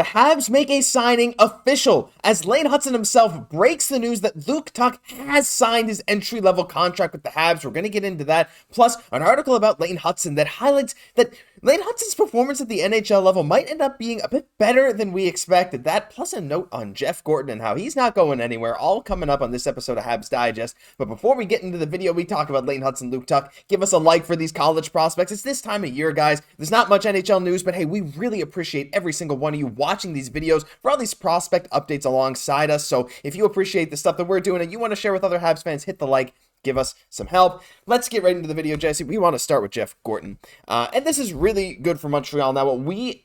The Habs make a signing official as Lane Hutson himself breaks the news that Luke Tuch has signed his entry-level contract with the Habs. We're going to get into that. Plus, an article about Lane Hutson that highlights that Lane Hutson's performance at the NHL level might end up being a bit better than we expected. That, plus a note on Jeff Gorton and how he's not going anywhere, all coming up on this episode of Habs Digest. But before we get into the video, we talk about Lane Hutson, Luke Tuch. Give us a like for these college prospects. It's this time of year, guys. There's not much NHL news, but hey, we really appreciate every single one of you watching these videos for all these prospect updates alongside us. So if you appreciate the stuff that we're doing and you want to share with other Habs fans, hit the like. Give us some help. Let's get right into the video, Jesse. We want to start with Jeff Gorton. And this is really good for Montreal. Now, what we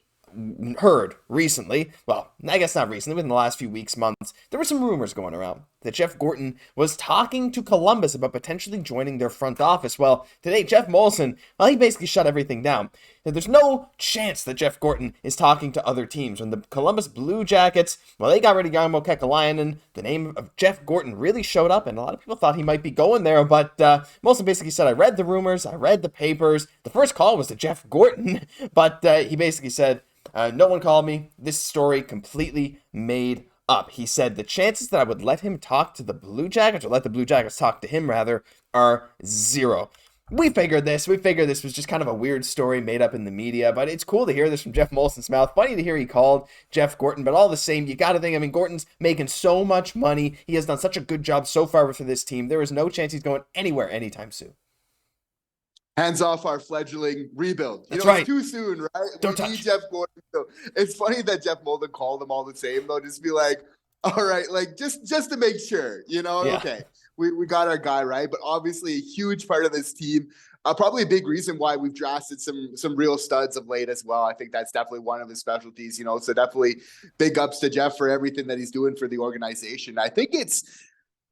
heard recently, well, I guess not recently, within the last few weeks, months, there were some rumors going around that Geoff Gorton was talking to Columbus about potentially joining their front office. Well, today, Geoff Molson, well, he basically shut everything down. Now, there's no chance that Geoff Gorton is talking to other teams. When the Columbus Blue Jackets, well, they got rid of Jarmo Kekalainen, the name of Geoff Gorton really showed up, and a lot of people thought he might be going there, but Molson basically said, I read the rumors, I read the papers. The first call was to Geoff Gorton, but he basically said, no one called me. This story completely made up. He said the chances that I would let him talk to the Blue Jackets, or let the Blue Jackets talk to him rather, are zero. We figured this was just kind of a weird story made up in the media, but it's cool to hear this from Geoff Molson's mouth. Funny to hear he called Jeff Gorton, but all the same, you got to think, I mean, Gorton's making so much money. He has done such a good job so far for this team. There is no chance he's going anywhere anytime soon. Hands off our fledgling rebuild. That's right. It's too soon, right? Don't we touch. need Jeff Gorton. So it's funny that Geoff Molson called them all the same, though. Just be like, all right, like just to make sure, yeah. Okay, we got our guy, right? But obviously a huge part of this team. Probably a big reason why we've drafted some real studs of late as well. I think that's definitely one of his specialties, So definitely big ups to Jeff for everything that he's doing for the organization. I think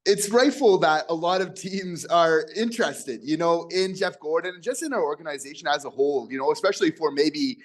it's rightful that a lot of teams are interested, in Jeff Gorton and just in our organization as a whole, especially for maybe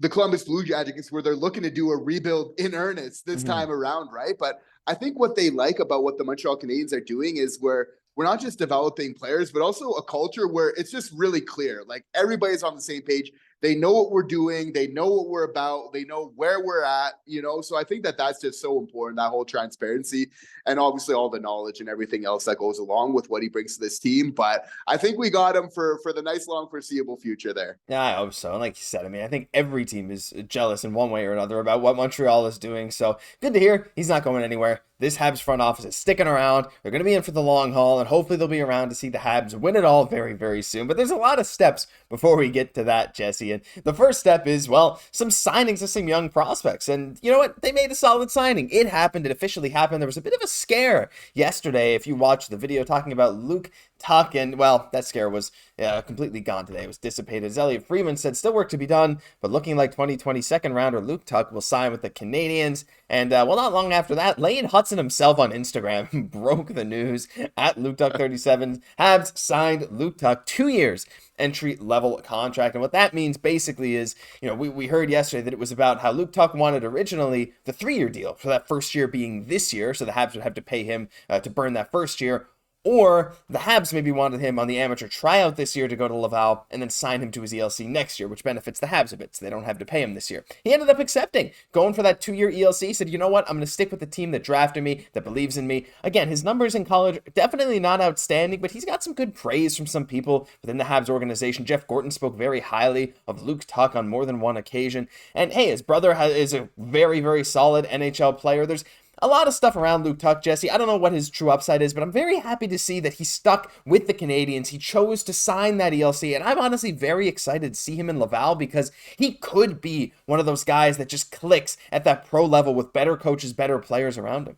the Columbus Blue Jackets where they're looking to do a rebuild in earnest this time around, right? But I think what they like about what the Montreal Canadiens are doing is we're not just developing players, but also a culture where it's just really clear. Like everybody's on the same page. They know what we're doing. They know what we're about. They know where we're at, So I think that that's just so important, that whole transparency and obviously all the knowledge and everything else that goes along with what he brings to this team. But I think we got him for the nice, long, foreseeable future there. Yeah, I hope so. And like you said, I mean, I think every team is jealous in one way or another about what Montreal is doing. So good to hear he's not going anywhere. This Habs front office is sticking around. They're going to be in for the long haul, and hopefully they'll be around to see the Habs win it all very, very soon. But there's a lot of steps before we get to that, Jesse. And the first step is, well, some signings of some young prospects. And you know what? They made a solid signing. It happened. It officially happened. There was a bit of a scare yesterday, if you watched the video talking about Luke Tuch, and well, that scare was completely gone today. It was dissipated. As Elliot Friedman said, still work to be done, but looking like 2020 second rounder Luke Tuch will sign with the Canadiens. And well, not long after that, Lane Hutson himself on Instagram broke the news at Luke Tuch 37. Habs signed Luke Tuch 2 years entry-level contract. And what that means basically is, we heard yesterday that it was about how Luke Tuch wanted originally the 3-year deal, for that first year being this year, so the Habs would have to pay him to burn that first year. Or the Habs maybe wanted him on the amateur tryout this year to go to Laval and then sign him to his ELC next year, which benefits the Habs a bit, so they don't have to pay him this year. He ended up accepting, going for that 2-year ELC, said, you know what, I'm going to stick with the team that drafted me, that believes in me. Again, his numbers in college, definitely not outstanding, but he's got some good praise from some people within the Habs organization. Jeff Gorton spoke very highly of Luke Tuch on more than one occasion. And hey, his brother is a very, very solid NHL player. There's a lot of stuff around Luke Tuch, Jesse. I don't know what his true upside is, but I'm very happy to see that he stuck with the Canadiens. He chose to sign that ELC, and I'm honestly very excited to see him in Laval because he could be one of those guys that just clicks at that pro level with better coaches, better players around him.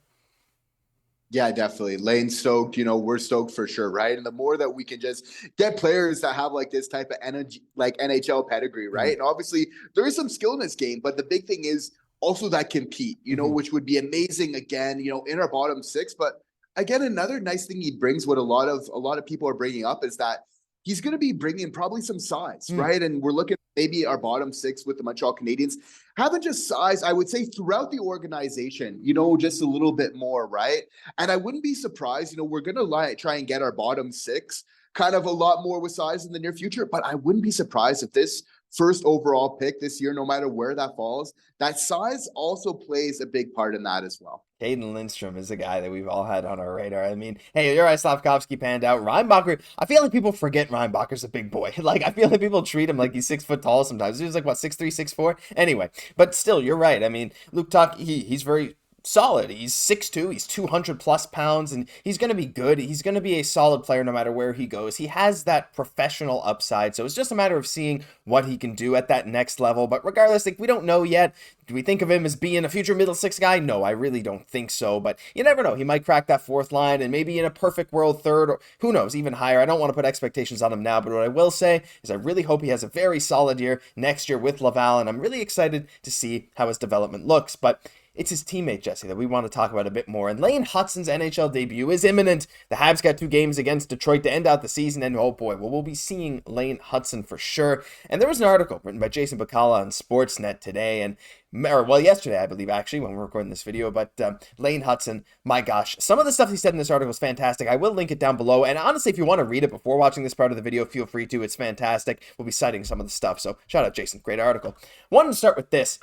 Yeah, definitely. Lane's stoked, we're stoked for sure, right? And the more that we can just get players that have like this type of energy, like NHL pedigree, right? And obviously there is some skill in this game, but the big thing is also that compete, which would be amazing again, in our bottom six. But again, another nice thing he brings, what a lot of people are bringing up, is that he's going to be bringing probably some size, right? And we're looking at maybe our bottom six with the Montreal Canadiens having just size, I would say, throughout the organization, just a little bit more, right? And I wouldn't be surprised, we're going to try and get our bottom six kind of a lot more with size in the near future, but I wouldn't be surprised if this first overall pick this year, no matter where that falls, that size also plays a big part in that as well. Cayden Lindstrom is a guy that we've all had on our radar. I mean, hey, Juraj Slafkovsky panned out. Reinbacher, I feel like people forget Reinbacher's a big boy. Like, I feel like people treat him like he's 6 foot tall sometimes. He was like, what, 6'3", 6'4"? Anyway, but still, you're right. I mean, Luke Tuch, he's very solid. He's 6'2", he's 200 plus pounds, and he's going to be good. He's going to be a solid player no matter where he goes. He has that professional upside, so it's just a matter of seeing what he can do at that next level. But regardless, like, we don't know yet. Do we think of him as being a future middle six guy? No, I really don't think so, but you never know. He might crack that fourth line and maybe in a perfect world third, or who knows, even higher. I don't want to put expectations on him now, but what I will say is I really hope he has a very solid year next year with Laval, and I'm really excited to see how his development looks. But it's his teammate, Jesse, that we want to talk about a bit more. And Lane Hutson's NHL debut is imminent. The Habs got 2 games against Detroit to end out the season, and oh boy, well, we'll be seeing Lane Hutson for sure. And there was an article written by Jason Bacala on Sportsnet today, and yesterday, I believe, actually, when we're recording this video, but Lane Hutson, my gosh, some of the stuff he said in this article is fantastic. I will link it down below, and honestly, if you want to read it before watching this part of the video, feel free to. It's fantastic. We'll be citing some of the stuff, so shout out, Jason. Great article. Wanted to start with this.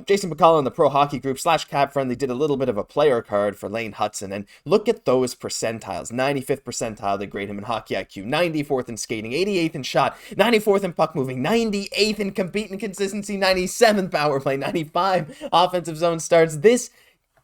Jason Bacala in the Pro Hockey Group /Cap Friendly did a little bit of a player card for Lane Hutson, and look at those percentiles. 95th percentile, they grade him in hockey IQ, 94th in skating, 88th in shot, 94th in puck moving, 98th in compete and consistency, 97th power play, 95 offensive zone starts. This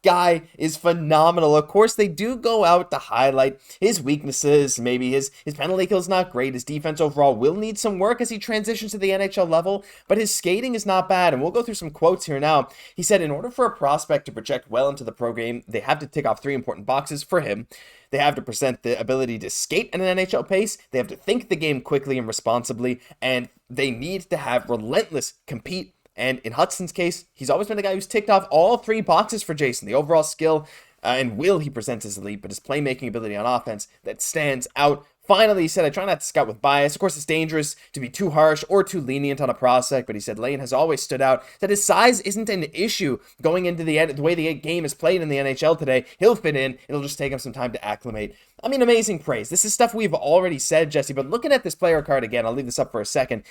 guy is phenomenal. Of course, they do go out to highlight his weaknesses. Maybe his penalty kill is not great. His defense overall will need some work as he transitions to the NHL level, but his skating is not bad. And we'll go through some quotes here now. He said, in order for a prospect to project well into the pro game, they have to tick off 3 important boxes for him. They have to present the ability to skate at an NHL pace. They have to think the game quickly and responsibly, and they need to have relentless compete. And in Hutson's case, he's always been the guy who's ticked off all 3 boxes for Jason. The overall skill and will he presents as elite, but his playmaking ability on offense that stands out. Finally, he said, I try not to scout with bias. Of course, it's dangerous to be too harsh or too lenient on a prospect, but he said Lane has always stood out, that his size isn't an issue going into the way the game is played in the NHL today. He'll fit in. It'll just take him some time to acclimate. I mean, amazing praise. This is stuff we've already said, Jesse, but looking at this player card again, I'll leave this up for a second.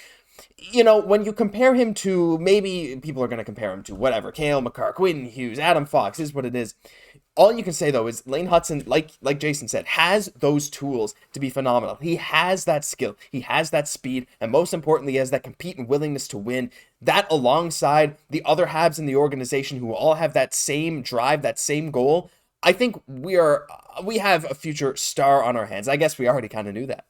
You know, when you compare him to, maybe people are going to compare him to whatever, Cale Makar, Quinn Hughes, Adam Fox, is what it is. All you can say, though, is Lane Hutson, like Jason said, has those tools to be phenomenal. He has that skill. He has that speed. And most importantly, he has that compete and willingness to win. That alongside the other Habs in the organization who all have that same drive, that same goal. I think we have a future star on our hands. I guess we already kind of knew that.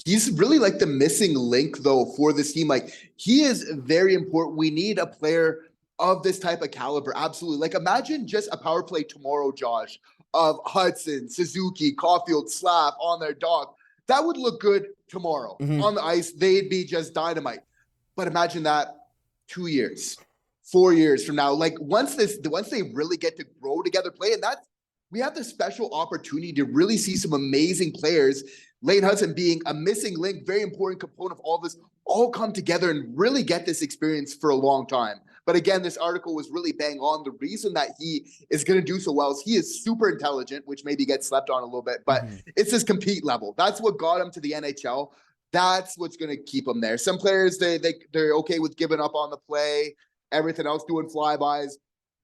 He's really like the missing link, though, for this team. Like, he is very important. We need a player of this type of caliber. Absolutely. Like, imagine just a power play tomorrow, Josh, of Hutson, Suzuki, Caufield, Slap on their Dach. That would look good tomorrow. On the ice. They'd be just dynamite. But imagine that 2 years, 4 years from now. Like, once they really get to grow together, play, and that's, we have the special opportunity to really see some amazing players. Lane Hutson being a missing link, very important component of all this, all come together and really get this experience for a long time. But again, this article was really bang on. The reason that he is going to do so well is he is super intelligent, which maybe gets slept on a little bit, but it's his compete level. That's what got him to the NHL. That's what's going to keep him there. Some players, they're okay with giving up on the play, everything else, doing flybys.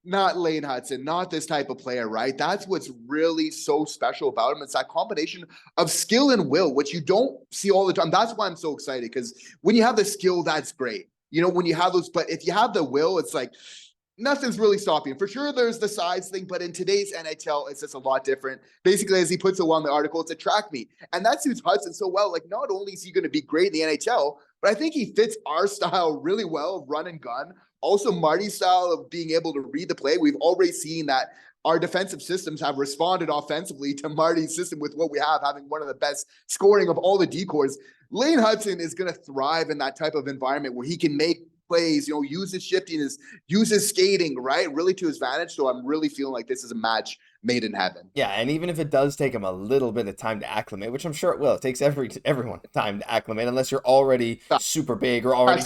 Not Lane Hutson, not this type of player, right? That's what's really so special about him. It's that combination of skill and will, which you don't see all the time. That's why I'm so excited, because when you have the skill, that's great. You know, when you have those, but if you have the will, it's like nothing's really stopping. For sure, there's the size thing, but in today's NHL, it's just a lot different. Basically, as he puts it well in the article, it's a track meet. And that suits Hutson so well. Like, not only is he going to be great in the NHL, but I think he fits our style really well, run and gun. Also, Marty's style of being able to read the play. We've already seen that our defensive systems have responded offensively to Marty's system with what we have, having one of the best scoring of all the decors. Lane Hutson is going to thrive in that type of environment where he can make plays, you know, use his shifting, use his skating, right? Really to his advantage. So I'm really feeling like this is a match made in heaven. Yeah, and even if it does take him a little bit of time to acclimate, which I'm sure it will, it takes everyone time to acclimate unless you're already super big or already.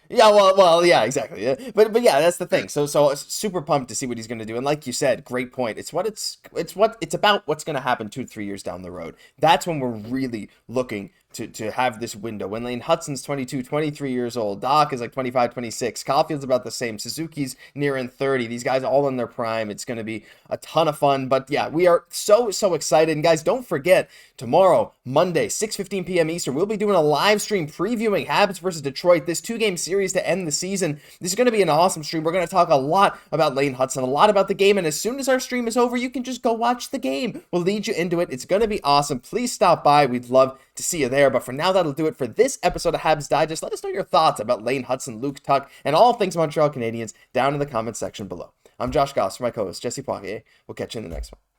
Yeah, well, yeah, exactly. Yeah. But yeah, that's the thing. So super pumped to see what he's going to do. And like you said, great point. It's about what's going to happen 2 to 3 years down the road. That's when we're really looking to have this window. When Lane Hutson's 22, 23 years old, Dach is like 25, 26, Caufield's about the same, Suzuki's nearing 30, these guys all in their prime. It's going to be a ton of fun, but yeah, we are so excited. And guys, don't forget, tomorrow, Monday, 6:15 p.m. Eastern, we'll be doing a live stream previewing Habs versus Detroit, this 2-game series to end the season. This is going to be an awesome stream. We're going to talk a lot about Lane Hutson, a lot about the game, and as soon as our stream is over, you can just go watch the game. We'll lead you into it. It's going to be awesome. Please stop by. We'd love to see you there. But for now, that'll do it for this episode of Habs Digest. Let us know your thoughts about Lane Hutson, Luke Tuch, and all things Montreal Canadiens down in the comments section below. I'm Josh Gosse for my co-host Jesse Poirier. We'll catch you in the next one.